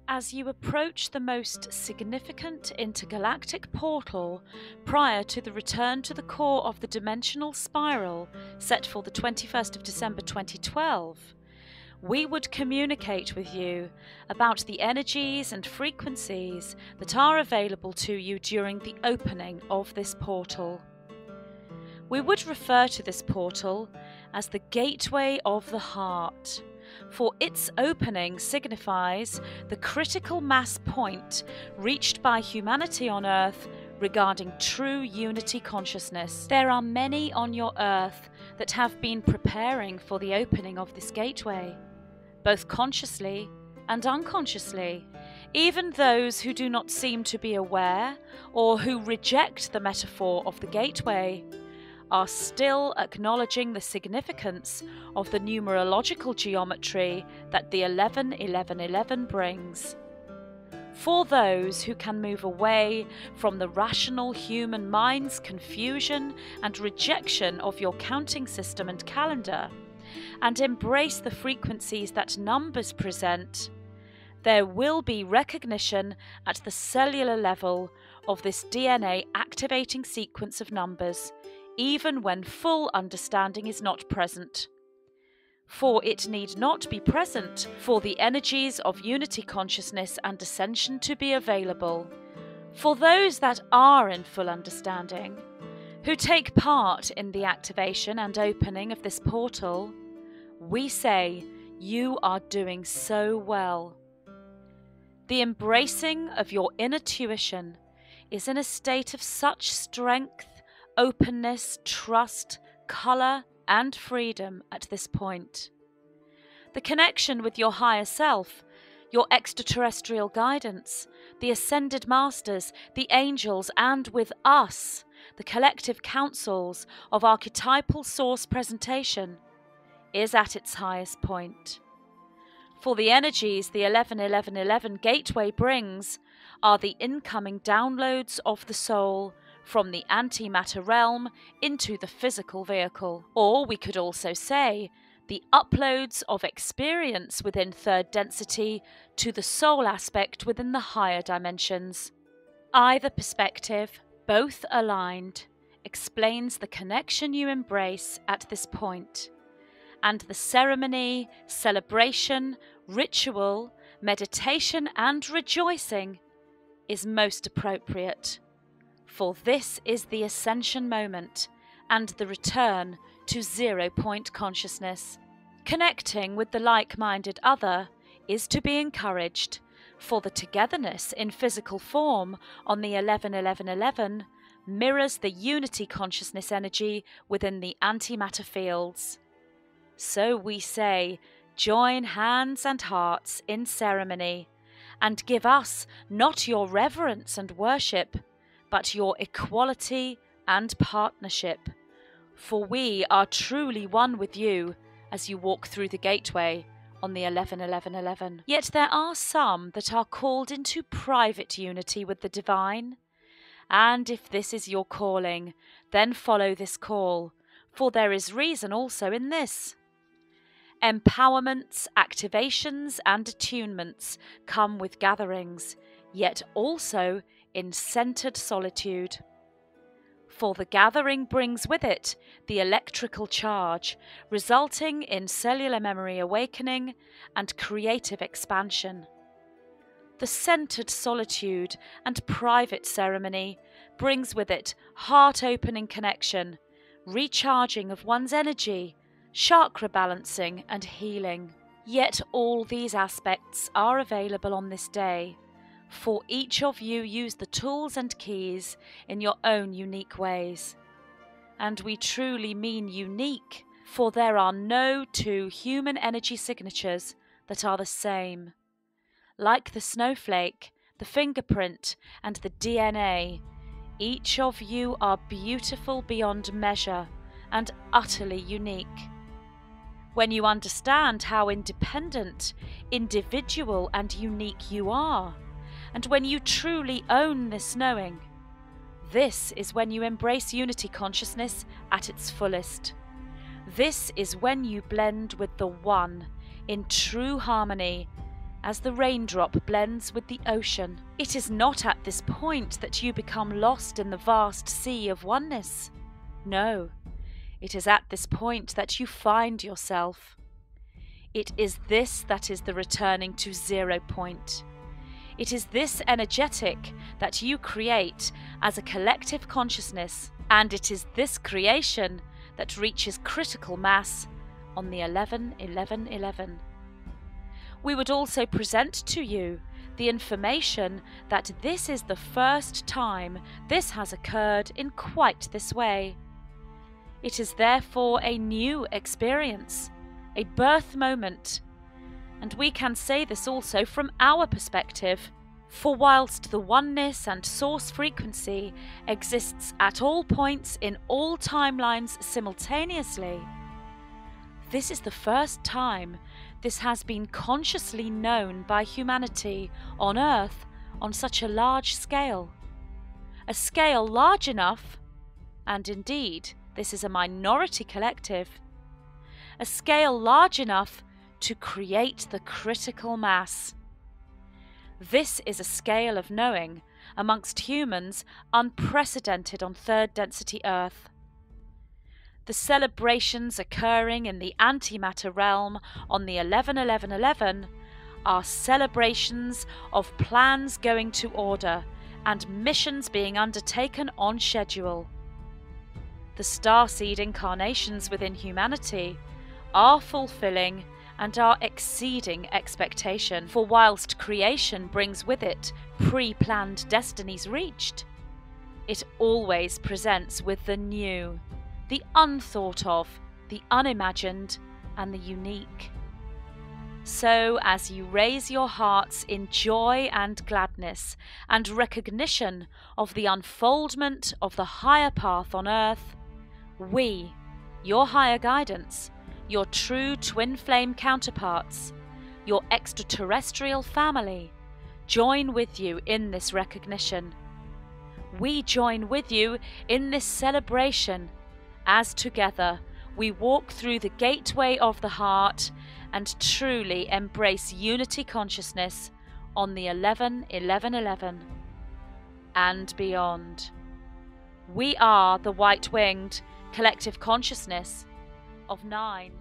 As you approach the most significant intergalactic portal prior to the return to the core of the dimensional spiral set for the 21st of December 2012, we would communicate with you about the energies and frequencies that are available to you during the opening of this portal. We would refer to this portal as the Gateway of the Heart, for its opening signifies the critical mass point reached by humanity on Earth regarding true unity consciousness. There are many on your Earth that have been preparing for the opening of this gateway, both consciously and unconsciously. Even those who do not seem to be aware or who reject the metaphor of the gateway are still acknowledging the significance of the numerological geometry that the 11-11-11 brings. For those who can move away from the rational human mind's confusion and rejection of your counting system and calendar, and embrace the frequencies that numbers present, there will be recognition at the cellular level of this DNA activating sequence of numbers, even when full understanding is not present. For it need not be present for the energies of unity consciousness and ascension to be available. For those that are in full understanding, who take part in the activation and opening of this portal, we say you are doing so well. The embracing of your inner tuition is in a state of such strength, openness, trust, colour, and freedom at this point. The connection with your higher self, your extraterrestrial guidance, the ascended masters, the angels, and with us, the collective councils of archetypal source presentation, is at its highest point. For the energies the 11-11-11 gateway brings are the incoming downloads of the soul from the antimatter realm into the physical vehicle. Or we could also say the uploads of experience within third density to the soul aspect within the higher dimensions. Either perspective, both aligned, explains the connection you embrace at this point, and the ceremony, celebration, ritual, meditation, and rejoicing is most appropriate. For this is the ascension moment and the return to 0 point consciousness. Connecting with the like-minded other is to be encouraged, for the togetherness in physical form on the 11-11-11 mirrors the unity consciousness energy within the antimatter fields. So we say, join hands and hearts in ceremony, and give us not your reverence and worship, but your equality and partnership. For we are truly one with you as you walk through the gateway on the 11-11-11. Yet there are some that are called into private unity with the divine. And if this is your calling, then follow this call, for there is reason also in this. Empowerments, activations, and attunements come with gatherings, yet also in centered solitude. For the gathering brings with it the electrical charge, resulting in cellular memory awakening and creative expansion. The centered solitude and private ceremony brings with it heart-opening connection, recharging of one's energy, chakra balancing and healing. Yet all these aspects are available on this day, for each of you use the tools and keys in your own unique ways. And we truly mean unique, for there are no two human energy signatures that are the same. Like the snowflake, the fingerprint, and the DNA, each of you are beautiful beyond measure and utterly unique. When you understand how independent, individual, and unique you are, and when you truly own this knowing, this is when you embrace unity consciousness at its fullest. This is when you blend with the One in true harmony, as the raindrop blends with the ocean. It is not at this point that you become lost in the vast sea of oneness. No, it is at this point that you find yourself. It is this that is the returning to 0 point. It is this energetic that you create as a collective consciousness, and it is this creation that reaches critical mass on the 11-11-11. We would also present to you the information that this is the first time this has occurred in quite this way. It is therefore a new experience, a birth moment, and we can say this also from our perspective, for whilst the oneness and source frequency exists at all points in all timelines simultaneously, this is the first time this has been consciously known by humanity on Earth on such a large scale. A scale large enough, and indeed this is a minority collective, a scale large enough to create the critical mass. This is a scale of knowing amongst humans unprecedented on third density Earth. The celebrations occurring in the antimatter realm on the 11-11-11 are celebrations of plans going to order and missions being undertaken on schedule. The starseed incarnations within humanity are fulfilling and are exceeding expectation, for whilst creation brings with it pre-planned destinies reached, it always presents with the new, the unthought of, the unimagined, and the unique. So, as you raise your hearts in joy and gladness and recognition of the unfoldment of the higher path on earth, we, your higher guidance, your true twin flame counterparts, your extraterrestrial family, join with you in this recognition. We join with you in this celebration, as together we walk through the gateway of the heart and truly embrace unity consciousness on the 11-11-11 and beyond. We are the white-winged collective consciousness of 9.